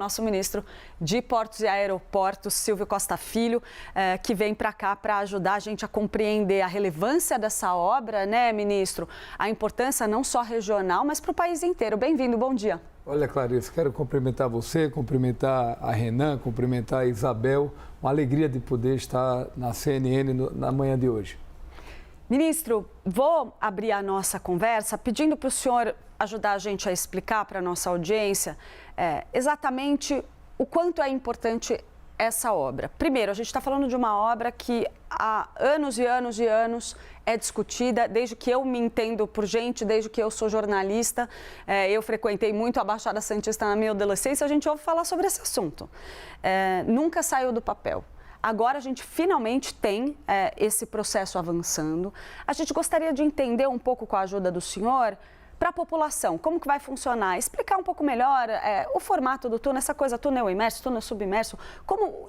Nosso ministro de Portos e Aeroportos, Silvio Costa Filho, que vem para cá para ajudar a gente a compreender a relevância dessa obra, né, ministro? A importância não só regional, mas para o país inteiro. Bem-vindo, bom dia. Olha, Clarice, quero cumprimentar você, cumprimentar a Renan, cumprimentar a Isabel. Uma alegria de poder estar na CNN na manhã de hoje. Ministro, vou abrir a nossa conversa pedindo para o senhor ajudar a gente a explicar para a nossa audiência exatamente o quanto é importante essa obra. Primeiro, a gente está falando de uma obra que há anos e anos e anos é discutida, desde que eu me entendo por gente, desde que eu sou jornalista. Eu frequentei muito a Baixada Santista na minha adolescência, a gente ouve falar sobre esse assunto. Nunca saiu do papel. Agora a gente finalmente tem esse processo avançando. A gente gostaria de entender um pouco com a ajuda do senhor, para a população, como que vai funcionar, explicar um pouco melhor o formato do túnel, essa coisa túnel imerso, túnel submerso,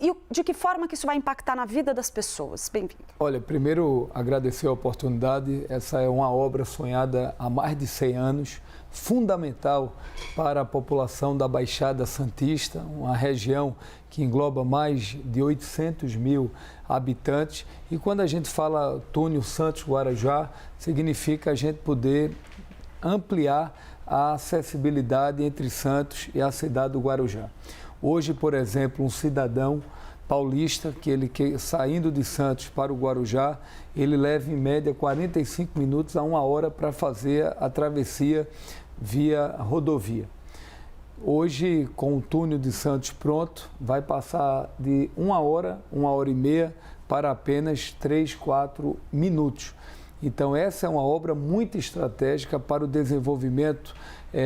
e de que forma que isso vai impactar na vida das pessoas. Bem-vindo. Olha, primeiro agradecer a oportunidade, essa é uma obra sonhada há mais de 100 anos, fundamental para a população da Baixada Santista, uma região que engloba mais de 800 mil habitantes. E quando a gente fala túnel Santos-Guarujá, significa a gente poder ampliar a acessibilidade entre Santos e a cidade do Guarujá. Hoje, por exemplo, um cidadão paulista que saindo de Santos para o Guarujá, ele leva em média 45 minutos a 1 hora para fazer a travessia via rodovia. Hoje, com o túnel de Santos pronto, vai passar de 1 hora, 1 hora e meia, para apenas 3, 4 minutos. Então, essa é uma obra muito estratégica para o desenvolvimento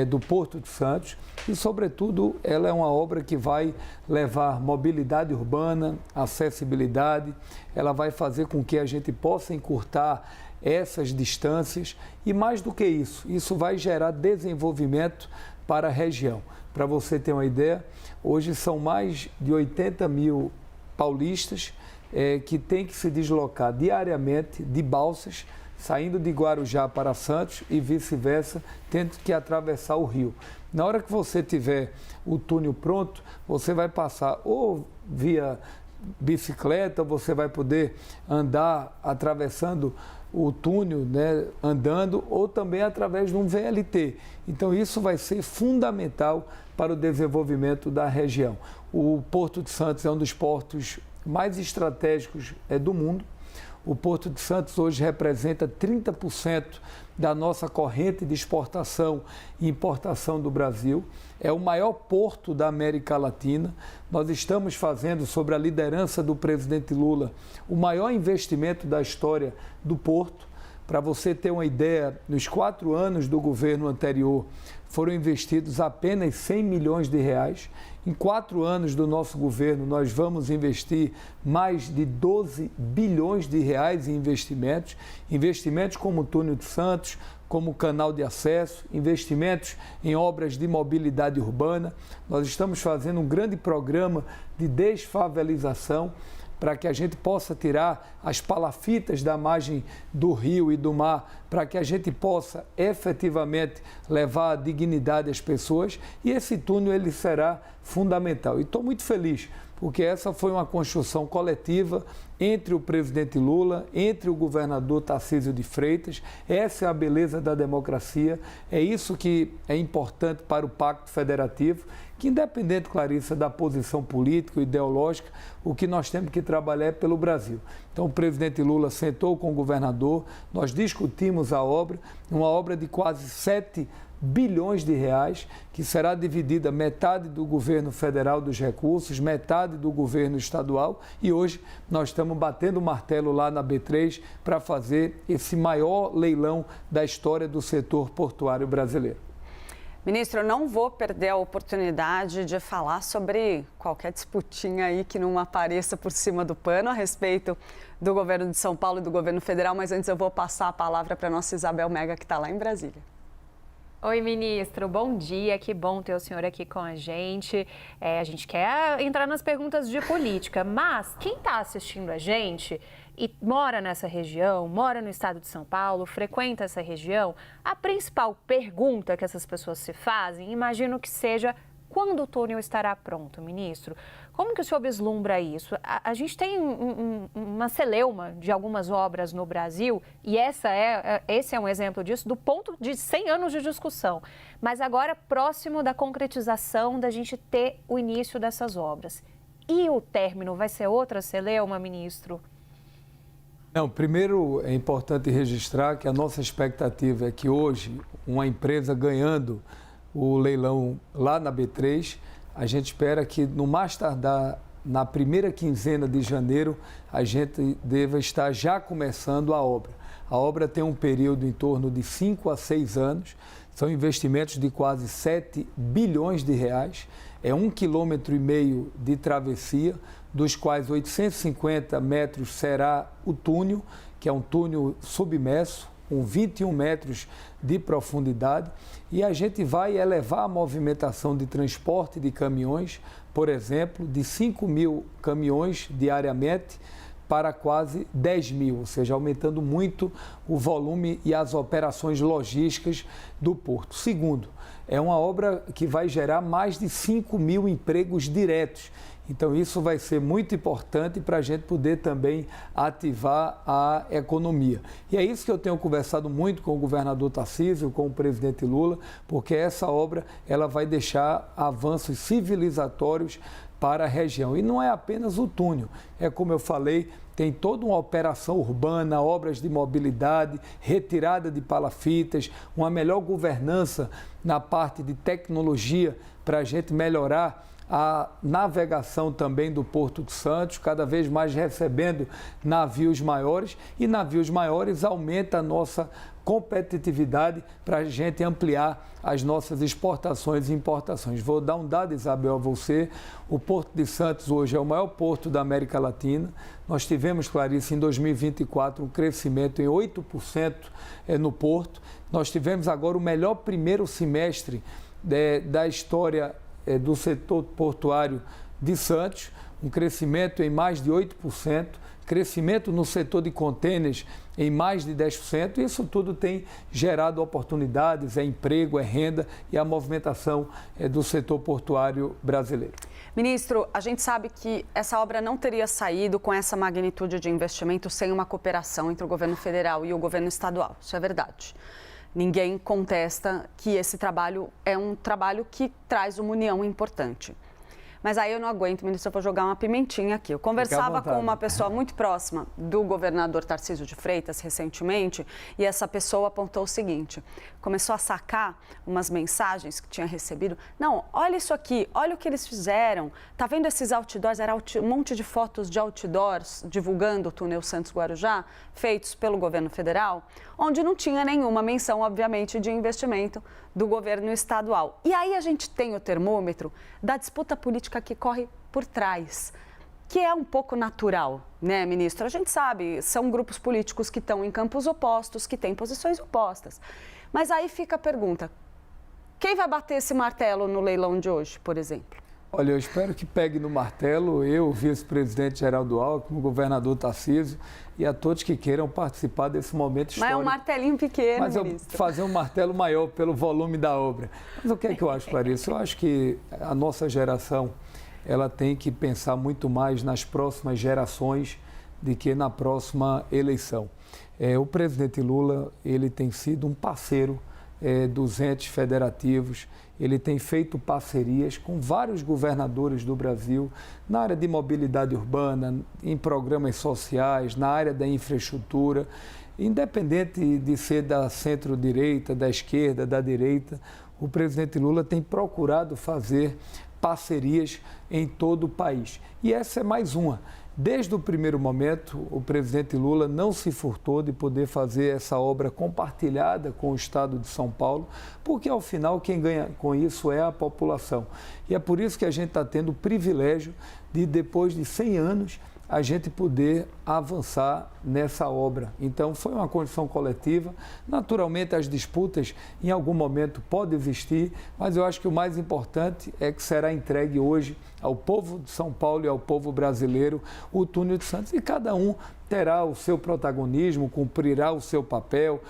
do Porto de Santos e, sobretudo, ela é uma obra que vai levar mobilidade urbana, acessibilidade, ela vai fazer com que a gente possa encurtar essas distâncias e, mais do que isso vai gerar desenvolvimento para a região. Para você ter uma ideia, hoje são mais de 80 mil paulistas que têm que se deslocar diariamente de balsas, saindo de Guarujá para Santos e vice-versa, tendo que atravessar o rio. Na hora que você tiver o túnel pronto, você vai passar ou via bicicleta, você vai poder andar atravessando o túnel, né, andando, ou também através de um VLT. Então, isso vai ser fundamental para o desenvolvimento da região. O Porto de Santos é um dos portos mais estratégicos do mundo. O Porto de Santos hoje representa 30% da nossa corrente de exportação e importação do Brasil. É o maior porto da América Latina. Nós estamos fazendo, sob a liderança do presidente Lula, o maior investimento da história do porto. Para você ter uma ideia, nos 4 anos do governo anterior, foram investidos apenas 100 milhões de reais. Em 4 anos do nosso governo, nós vamos investir mais de 12 bilhões de reais em investimentos. Investimentos como o Túnel de Santos, como o canal de acesso, investimentos em obras de mobilidade urbana. Nós estamos fazendo um grande programa de desfavelização para que a gente possa tirar as palafitas da margem do rio e do mar, para que a gente possa efetivamente levar a dignidade às pessoas, e esse túnel ele será fundamental. E estou muito feliz, porque essa foi uma construção coletiva entre o presidente Lula, entre o governador Tarcísio de Freitas. Essa é a beleza da democracia, é isso que é importante para o Pacto Federativo, que independente, Clarissa, da posição política ou ideológica, o que nós temos que trabalhar é pelo Brasil. Então, o presidente Lula sentou com o governador, nós discutimos a obra, uma obra de quase 7 bilhões de reais, que será dividida metade do governo federal dos recursos, metade do governo estadual, e hoje nós estamos batendo o martelo lá na B3 para fazer esse maior leilão da história do setor portuário brasileiro. Ministro, eu não vou perder a oportunidade de falar sobre qualquer disputinha aí que não apareça por cima do pano a respeito do governo de São Paulo e do governo federal, mas antes eu vou passar a palavra para a nossa Isabel Mega, que está lá em Brasília. Oi, ministro, bom dia, que bom ter o senhor aqui com a gente. A gente quer entrar nas perguntas de política, mas quem está assistindo a gente e mora nessa região, mora no estado de São Paulo, frequenta essa região, a principal pergunta que essas pessoas se fazem, imagino que seja Quando o túnel estará pronto, ministro? Como que o senhor vislumbra isso? A gente tem uma celeuma de algumas obras no Brasil, e esse é um exemplo disso, do ponto de 100 anos de discussão. Mas agora, próximo da concretização, da gente ter o início dessas obras. E o término vai ser outra celeuma, ministro? Não, primeiro é importante registrar que a nossa expectativa é que hoje, uma empresa ganhando o leilão lá na B3, a gente espera que no mais tardar, na primeira quinzena de janeiro, a gente deva estar já começando a obra. A obra tem um período em torno de 5 a 6 anos, são investimentos de quase 7 bilhões de reais, é 1,5 km de travessia, dos quais 850 metros será o túnel, que é um túnel submerso, com 21 metros de profundidade, e a gente vai elevar a movimentação de transporte de caminhões, por exemplo, de 5 mil caminhões diariamente para quase 10 mil, ou seja, aumentando muito o volume e as operações logísticas do porto. Segundo, é uma obra que vai gerar mais de 5 mil empregos diretos. Então, isso vai ser muito importante para a gente poder também ativar a economia. E é isso que eu tenho conversado muito com o governador Tarcísio, com o presidente Lula, porque essa obra ela vai deixar avanços civilizatórios para a região. E não é apenas o túnel, é como eu falei, tem toda uma operação urbana, obras de mobilidade, retirada de palafitas, uma melhor governança na parte de tecnologia para a gente melhorar a navegação também do Porto de Santos, cada vez mais recebendo navios maiores, e navios maiores aumenta a nossa competitividade para a gente ampliar as nossas exportações e importações. Vou dar um dado, Isabel, a você. O Porto de Santos hoje é o maior porto da América Latina. Nós tivemos, Clarice, em 2024 um crescimento em 8% no porto. Nós tivemos agora o melhor primeiro semestre da história do setor portuário de Santos, um crescimento em mais de 8%, crescimento no setor de contêineres em mais de 10%. Isso tudo tem gerado oportunidades, emprego, renda e a movimentação do setor portuário brasileiro. Ministro, a gente sabe que essa obra não teria saído com essa magnitude de investimento sem uma cooperação entre o governo federal e o governo estadual. Isso é verdade. Ninguém contesta que esse trabalho é um trabalho que traz uma união importante. Mas aí eu não aguento, ministro, eu vou jogar uma pimentinha aqui. Eu conversava com uma pessoa muito próxima do governador Tarcísio de Freitas recentemente e essa pessoa apontou o seguinte, começou a sacar umas mensagens que tinha recebido. Não, olha isso aqui, olha o que eles fizeram. Tá vendo esses outdoors? Era um monte de fotos de outdoors divulgando o túnel Santos-Guarujá, feitos pelo governo federal, onde não tinha nenhuma menção, obviamente, de investimento do governo estadual. E aí a gente tem o termômetro da disputa política que corre por trás, que é um pouco natural, né, ministro? A gente sabe, são grupos políticos que estão em campos opostos, que têm posições opostas. Mas aí fica a pergunta, quem vai bater esse martelo no leilão de hoje, por exemplo? Olha, eu espero que pegue no martelo eu, o vice-presidente Geraldo Alckmin, o governador Tarcísio e a todos que queiram participar desse momento histórico. Mas é um martelinho pequeno, Mas ministro. Fazer um martelo maior pelo volume da obra. Mas o que é que eu acho, Clarice? Eu acho que a nossa geração ela tem que pensar muito mais nas próximas gerações do que na próxima eleição. O presidente Lula ele tem sido um parceiro dos entes federativos, ele tem feito parcerias com vários governadores do Brasil na área de mobilidade urbana, em programas sociais, na área da infraestrutura, independente de ser da centro-direita, da esquerda, da direita, o presidente Lula tem procurado fazer parcerias em todo o país. E essa é mais uma. Desde o primeiro momento, o presidente Lula não se furtou de poder fazer essa obra compartilhada com o Estado de São Paulo, porque, ao final, quem ganha com isso é a população. E é por isso que a gente está tendo o privilégio de, depois de 100 anos, a gente poder avançar nessa obra. Então, foi uma condição coletiva. Naturalmente, as disputas, em algum momento, podem existir, mas eu acho que o mais importante é que será entregue hoje ao povo de São Paulo e ao povo brasileiro o túnel de Santos. E cada um terá o seu protagonismo, cumprirá o seu papel,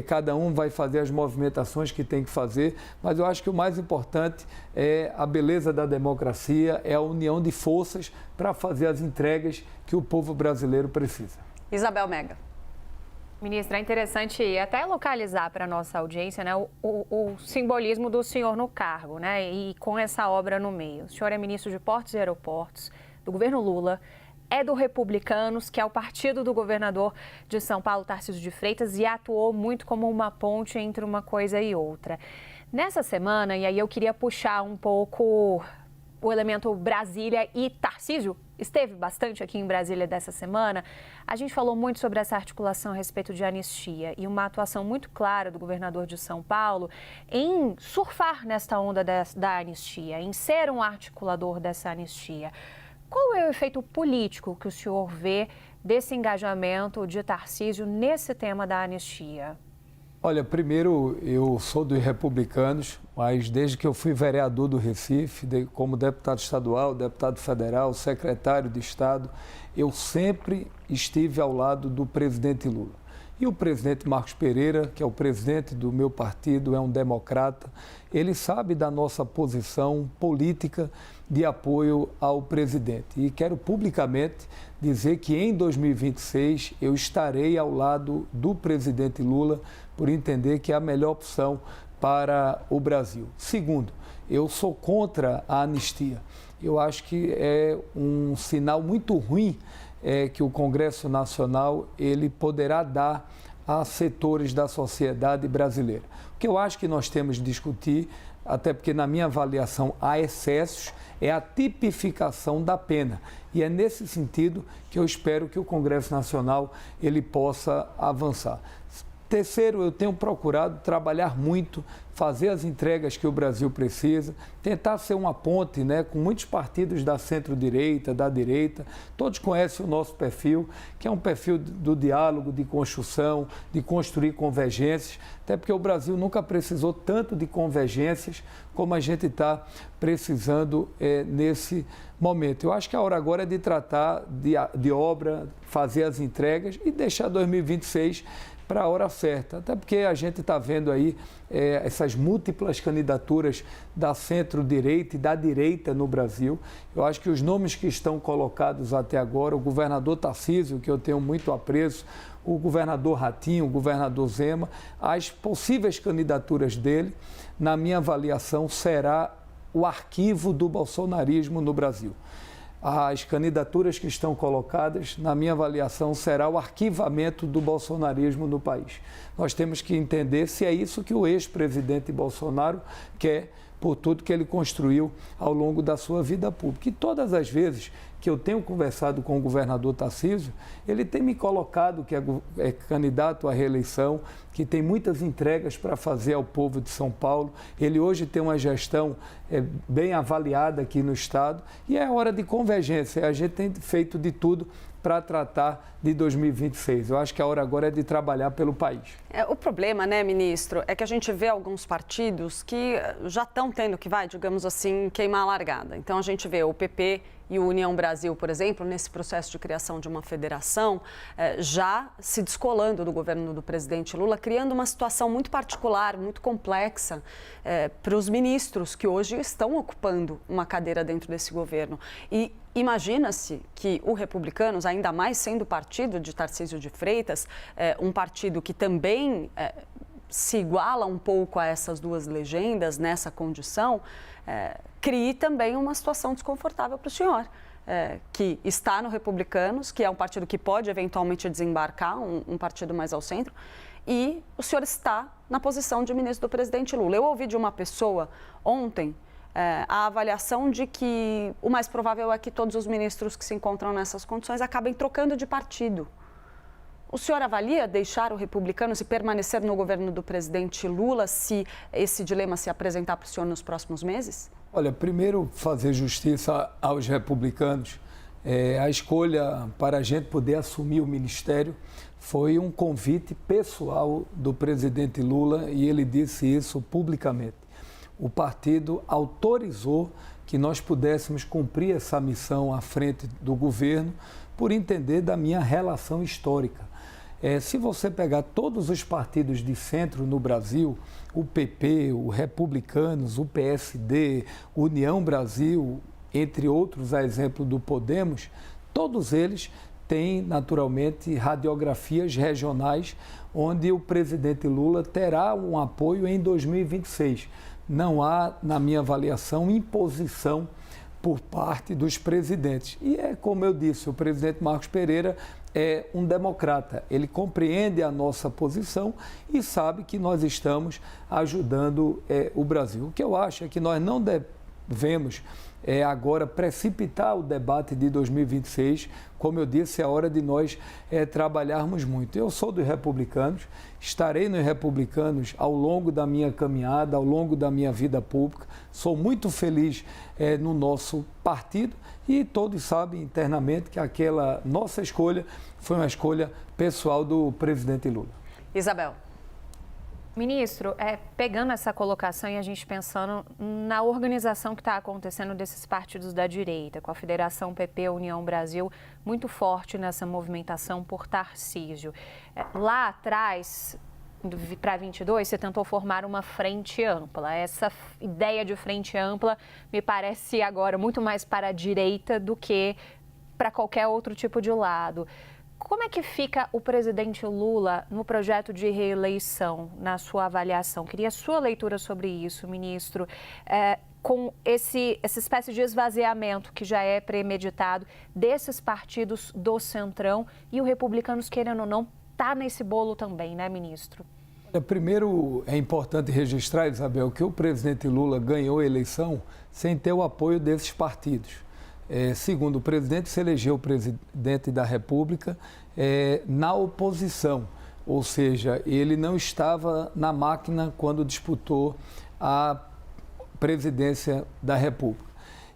cada um vai fazer as movimentações que tem que fazer, mas eu acho que o mais importante é a beleza da democracia, é a união de forças para fazer as entregas que o povo brasileiro precisa. Isabel Mega. Ministra, é interessante até localizar para a nossa audiência, né, o simbolismo do senhor no cargo, né, e com essa obra no meio. O senhor é ministro de Portos e Aeroportos do governo Lula, é do Republicanos, que é o partido do governador de São Paulo, Tarcísio de Freitas, e atuou muito como uma ponte entre uma coisa e outra. Nessa semana, e aí eu queria puxar um pouco o elemento Brasília, e Tarcísio esteve bastante aqui em Brasília dessa semana, a gente falou muito sobre essa articulação a respeito de anistia e uma atuação muito clara do governador de São Paulo em surfar nesta onda da anistia, em ser um articulador dessa anistia. Qual é o efeito político que o senhor vê desse engajamento de Tarcísio nesse tema da anistia? Olha, primeiro, eu sou dos Republicanos, mas desde que eu fui vereador do Recife, como deputado estadual, deputado federal, secretário de Estado, eu sempre estive ao lado do presidente Lula. E o presidente Marcos Pereira, que é o presidente do meu partido, é um democrata, ele sabe da nossa posição política de apoio ao presidente. E quero publicamente dizer que em 2026 eu estarei ao lado do presidente Lula por entender que é a melhor opção para o Brasil. Segundo, eu sou contra a anistia. Eu acho que é um sinal muito ruim que o Congresso Nacional ele poderá dar a setores da sociedade brasileira. O que eu acho que nós temos de discutir, até porque na minha avaliação há excessos, é a tipificação da pena. E é nesse sentido que eu espero que o Congresso Nacional ele possa avançar. Terceiro, eu tenho procurado trabalhar muito, fazer as entregas que o Brasil precisa, tentar ser uma ponte, né, com muitos partidos da centro-direita, da direita. Todos conhecem o nosso perfil, que é um perfil do diálogo, de construção, de construir convergências, até porque o Brasil nunca precisou tanto de convergências como a gente está precisando nesse momento. Eu acho que a hora agora é de tratar de obra, fazer as entregas e deixar 2026 para a hora certa, até porque a gente está vendo aí essas múltiplas candidaturas da centro-direita e da direita no Brasil. Eu acho que os nomes que estão colocados até agora, o governador Tarcísio, que eu tenho muito apreço, o governador Ratinho, o governador Zema, as possíveis candidaturas dele, na minha avaliação, será o arquivo do bolsonarismo no Brasil. As candidaturas que estão colocadas, na minha avaliação, será o arquivamento do bolsonarismo no país. Nós temos que entender se é isso que o ex-presidente Bolsonaro quer por tudo que ele construiu ao longo da sua vida pública. E todas as vezes que eu tenho conversado com o governador Tarcísio, ele tem me colocado que é candidato à reeleição, que tem muitas entregas para fazer ao povo de São Paulo. Ele hoje tem uma gestão bem avaliada aqui no Estado e é hora de convergência. A gente tem feito de tudo para tratar de 2026. Eu acho que a hora agora é de trabalhar pelo país. O problema, né, ministro, é que a gente vê alguns partidos que já estão tendo que, digamos assim, queimar a largada. Então, a gente vê o PP e o União Brasil, por exemplo, nesse processo de criação de uma federação, já se descolando do governo do presidente Lula, criando uma situação muito particular, muito complexa para os ministros que hoje estão ocupando uma cadeira dentro desse governo. E imagina-se que o Republicanos, ainda mais sendo partido de Tarcísio de Freitas, um partido que também se iguala um pouco a essas duas legendas nessa condição, crie também uma situação desconfortável para o senhor, que está no Republicanos, que é um partido que pode eventualmente desembarcar, um partido mais ao centro, e o senhor está na posição de ministro do presidente Lula. Eu ouvi de uma pessoa ontem a avaliação de que o mais provável é que todos os ministros que se encontram nessas condições acabem trocando de partido. O senhor avalia deixar o Republicanos e permanecer no governo do presidente Lula se esse dilema se apresentar para o senhor nos próximos meses? Olha, primeiro fazer justiça aos republicanos. A escolha para a gente poder assumir o ministério foi um convite pessoal do presidente Lula e ele disse isso publicamente. O partido autorizou que nós pudéssemos cumprir essa missão à frente do governo, por entender da minha relação histórica. Se você pegar todos os partidos de centro no Brasil, o PP, o Republicanos, o PSD, União Brasil, entre outros, a exemplo do Podemos, todos eles têm, naturalmente, radiografias regionais onde o presidente Lula terá um apoio em 2026. Não há, na minha avaliação, imposição por parte dos presidentes. E como eu disse, o presidente Marcos Pereira é um democrata. Ele compreende a nossa posição e sabe que nós estamos ajudando o Brasil. O que eu acho é que nós não devemos agora precipitar o debate de 2026. Como eu disse, é hora de nós trabalharmos muito. Eu sou dos Republicanos, estarei nos Republicanos ao longo da minha caminhada, ao longo da minha vida pública. Sou muito feliz no nosso partido e todos sabem internamente que aquela nossa escolha foi uma escolha pessoal do presidente Lula. Isabel. Ministro, pegando essa colocação e a gente pensando na organização que está acontecendo desses partidos da direita, com a Federação PP, União Brasil, muito forte nessa movimentação por Tarcísio. Lá atrás, para 22, você tentou formar uma frente ampla. Essa ideia de frente ampla me parece agora muito mais para a direita do que para qualquer outro tipo de lado. Como é que fica o presidente Lula no projeto de reeleição, na sua avaliação? Queria a sua leitura sobre isso, ministro, com essa espécie de esvaziamento que já é premeditado desses partidos do Centrão e o Republicanos, querendo ou não, está nesse bolo também, né, ministro? Primeiro, é importante registrar, Isabel, que o presidente Lula ganhou a eleição sem ter o apoio desses partidos. Segundo, o presidente se elegeu presidente da República na oposição, ou seja, ele não estava na máquina quando disputou a presidência da República.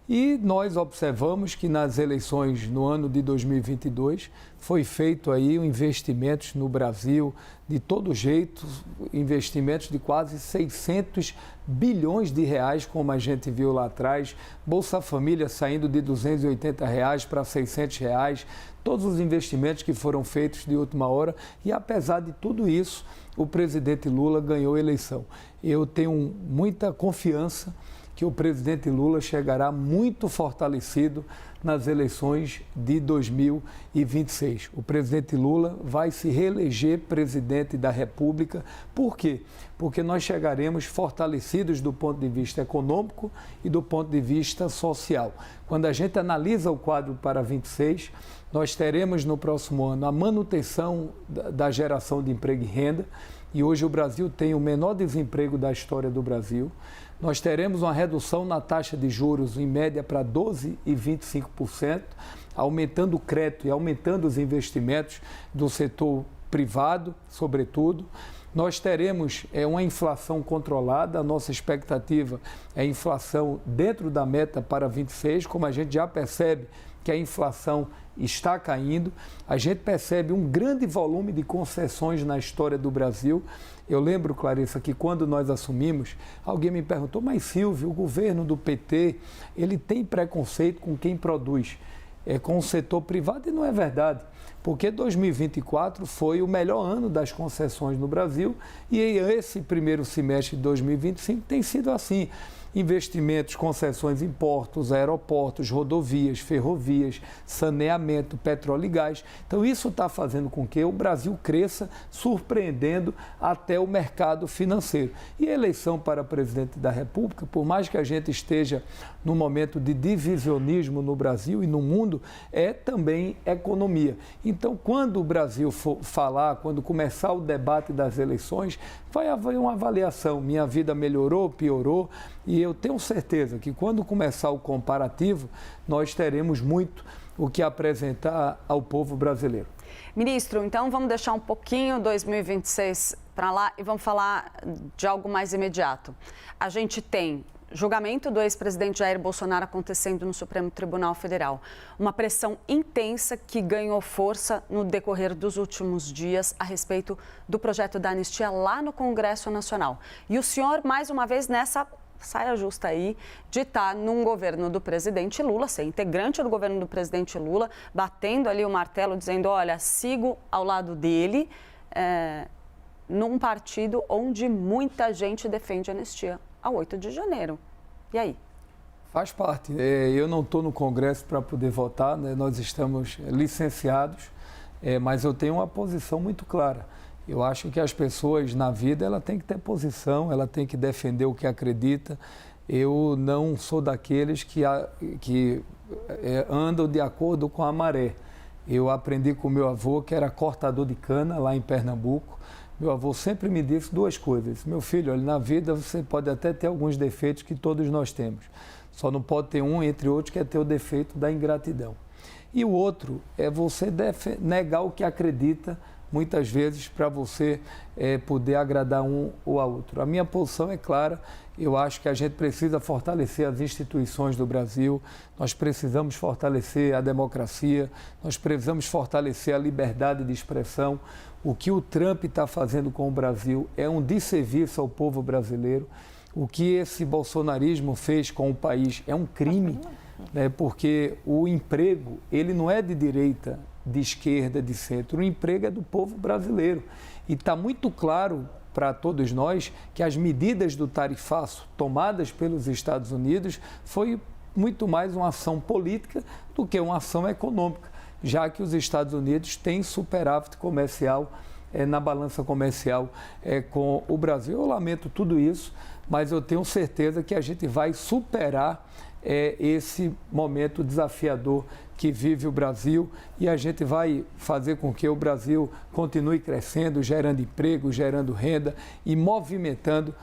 E nós observamos que nas eleições no ano de 2022 foi feito aí investimentos no Brasil de todo jeito, investimentos de quase 600 bilhões de reais, como a gente viu lá atrás, Bolsa Família saindo de R$280 para R$600, todos os investimentos que foram feitos de última hora e apesar de tudo isso, o presidente Lula ganhou a eleição. Eu tenho muita confiança que o presidente Lula chegará muito fortalecido nas eleições de 2026. O presidente Lula vai se reeleger presidente da República. Por quê? Porque nós chegaremos fortalecidos do ponto de vista econômico e do ponto de vista social. Quando a gente analisa o quadro para 26, nós teremos no próximo ano a manutenção da geração de emprego e renda. E hoje o Brasil tem o menor desemprego da história do Brasil. Nós teremos uma redução na taxa de juros em média para 12% e 25%, aumentando o crédito e aumentando os investimentos do setor privado, sobretudo. Nós teremos uma inflação controlada, a nossa expectativa é inflação dentro da meta para 26, como a gente já percebe que a inflação está caindo, a gente percebe um grande volume de concessões na história do Brasil. Eu lembro, Clarissa, que quando nós assumimos, alguém me perguntou, mas Silvio, o governo do PT, ele tem preconceito com quem produz, com o setor privado, e não é verdade, porque 2024 foi o melhor ano das concessões no Brasil e esse primeiro semestre de 2025 tem sido assim. Investimentos, concessões em portos, aeroportos, rodovias, ferrovias, saneamento, petróleo e gás. Então, isso está fazendo com que o Brasil cresça, surpreendendo até o mercado financeiro. E a eleição para presidente da República, por mais que a gente esteja num momento de divisionismo no Brasil e no mundo, é também economia. Então, quando o Brasil for falar, quando começar o debate das eleições, vai haver uma avaliação. Minha vida melhorou, piorou? E eu tenho certeza que quando começar o comparativo, nós teremos muito o que apresentar ao povo brasileiro. Ministro, então vamos deixar um pouquinho 2026 para lá e vamos falar de algo mais imediato. A gente tem julgamento do ex-presidente Jair Bolsonaro acontecendo no Supremo Tribunal Federal. Uma pressão intensa que ganhou força no decorrer dos últimos dias a respeito do projeto da anistia lá no Congresso Nacional. E o senhor, mais uma vez, nessa saia justa aí de estar num governo do presidente Lula, ser integrante do governo do presidente Lula, batendo ali o martelo, dizendo, olha, sigo ao lado dele, num partido onde muita gente defende a anistia a 8 de janeiro. E aí? Faz parte. Eu não estou no Congresso para poder votar, né? Nós estamos licenciados, mas eu tenho uma posição muito clara. Eu acho que as pessoas na vida ela tem que ter posição, ela tem que defender o que acredita. Eu não sou daqueles que andam de acordo com a maré. Eu aprendi com meu avô, que era cortador de cana lá em Pernambuco. Meu avô sempre me disse duas coisas. Meu filho, olha, na vida você pode até ter alguns defeitos que todos nós temos. Só não pode ter um, entre outros, que é ter o defeito da ingratidão. E o outro é você negar o que acredita, muitas vezes, para você poder agradar um ou a outro. A minha posição é clara, eu acho que a gente precisa fortalecer as instituições do Brasil, nós precisamos fortalecer a democracia, nós precisamos fortalecer a liberdade de expressão. O que o Trump está fazendo com o Brasil é um desserviço ao povo brasileiro. O que esse bolsonarismo fez com o país é um crime, né? Porque o emprego, ele não é de direita, de esquerda, de centro. O emprego é do povo brasileiro. E está muito claro para todos nós que as medidas do tarifaço tomadas pelos Estados Unidos foi muito mais uma ação política do que uma ação econômica, já que os Estados Unidos têm superávit comercial na balança comercial com o Brasil. Eu lamento tudo isso, mas eu tenho certeza que a gente vai superar esse momento desafiador que vive o Brasil e a gente vai fazer com que o Brasil continue crescendo, gerando emprego, gerando renda e movimentando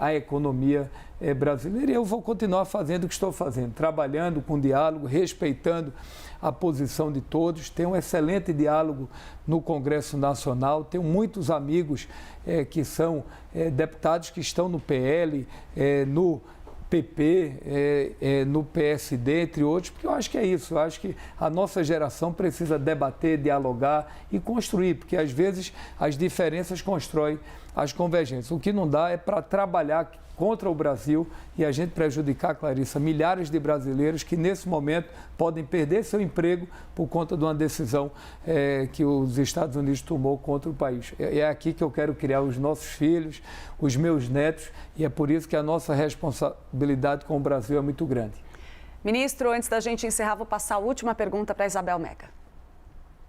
a economia brasileira. E eu vou continuar fazendo o que estou fazendo, trabalhando com diálogo, respeitando a posição de todos. Tenho um excelente diálogo no Congresso Nacional, tenho muitos amigos que são deputados que estão no PL, no PP, no PSD, entre outros, porque eu acho que é isso, eu acho que a nossa geração precisa debater, dialogar e construir, porque às vezes as diferenças constroem as convergências. O que não dá é para trabalhar contra o Brasil e a gente prejudicar, Clarissa, milhares de brasileiros que nesse momento podem perder seu emprego por conta de uma decisão que os Estados Unidos tomou contra o país. É aqui que eu quero criar os nossos filhos, os meus netos, e é por isso que a nossa responsabilidade com o Brasil é muito grande. Ministro, antes da gente encerrar, vou passar a última pergunta para a Isabel Mega.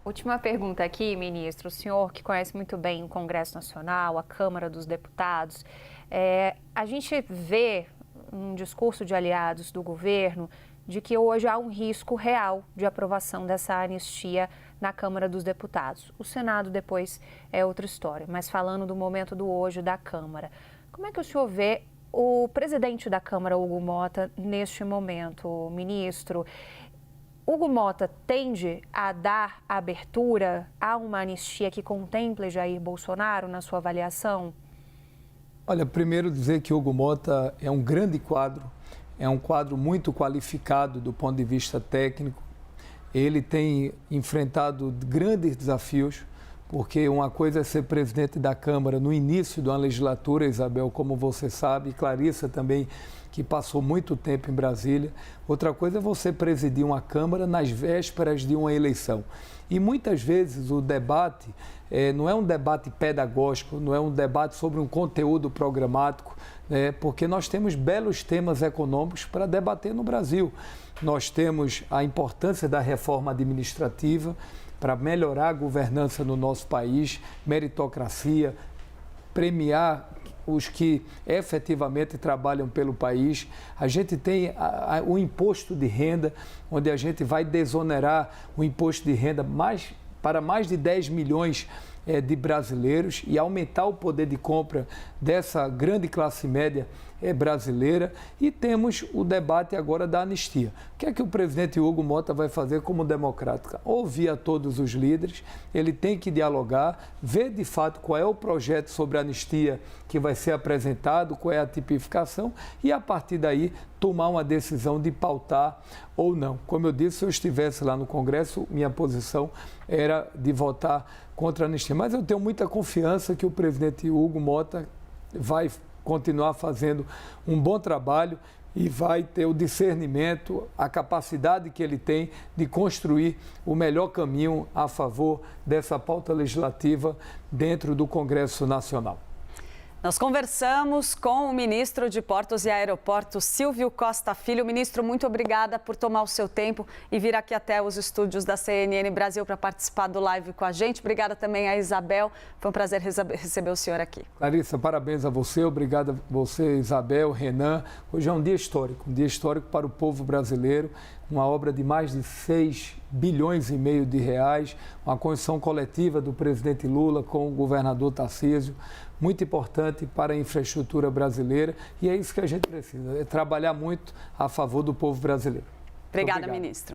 Última pergunta aqui, ministro. O senhor que conhece muito bem o Congresso Nacional, a Câmara dos Deputados, a gente vê um discurso de aliados do governo de que hoje há um risco real de aprovação dessa anistia na Câmara dos Deputados. O Senado depois é outra história, mas falando do momento do hoje da Câmara, como é que o senhor vê o presidente da Câmara, Hugo Motta, neste momento, ministro? Hugo Motta tende a dar abertura a uma anistia que contemple Jair Bolsonaro na sua avaliação? Olha, primeiro dizer que Hugo Motta é um grande quadro, é um quadro muito qualificado do ponto de vista técnico. Ele tem enfrentado grandes desafios, porque uma coisa é ser presidente da Câmara no início de uma legislatura, Isabel, como você sabe, e Clarissa também, que passou muito tempo em Brasília. Outra coisa é você presidir uma Câmara nas vésperas de uma eleição. E muitas vezes o debate não é um debate pedagógico, não é um debate sobre um conteúdo programático, porque nós temos belos temas econômicos para debater no Brasil. Nós temos a importância da reforma administrativa para melhorar a governança no nosso país, meritocracia, premiar os que efetivamente trabalham pelo país. A gente tem o imposto de renda, onde a gente vai desonerar o imposto de renda para mais de 10 milhões de brasileiros e aumentar o poder de compra dessa grande classe média brasileira. E temos o debate agora da anistia. O que é que o presidente Hugo Motta vai fazer como democrática? Ouvir a todos os líderes, ele tem que dialogar, ver de fato qual é o projeto sobre a anistia que vai ser apresentado, qual é a tipificação e a partir daí tomar uma decisão de pautar ou não. Como eu disse, se eu estivesse lá no Congresso, minha posição era de votar contra a anistia. Mas eu tenho muita confiança que o presidente Hugo Motta vai continuar fazendo um bom trabalho e vai ter o discernimento, a capacidade que ele tem de construir o melhor caminho a favor dessa pauta legislativa dentro do Congresso Nacional. Nós conversamos com o ministro de Portos e Aeroportos, Silvio Costa Filho. Ministro, muito obrigada por tomar o seu tempo e vir aqui até os estúdios da CNN Brasil para participar do live com a gente. Obrigada também a Isabel. Foi um prazer receber o senhor aqui. Clarissa, parabéns a você. Obrigado a você, Isabel, Renan. Hoje é um dia histórico para o povo brasileiro. Uma obra de mais de 6 bilhões e meio de reais, uma construção coletiva do presidente Lula com o governador Tarcísio, muito importante para a infraestrutura brasileira, e é isso que a gente precisa, é trabalhar muito a favor do povo brasileiro. Obrigada, ministro.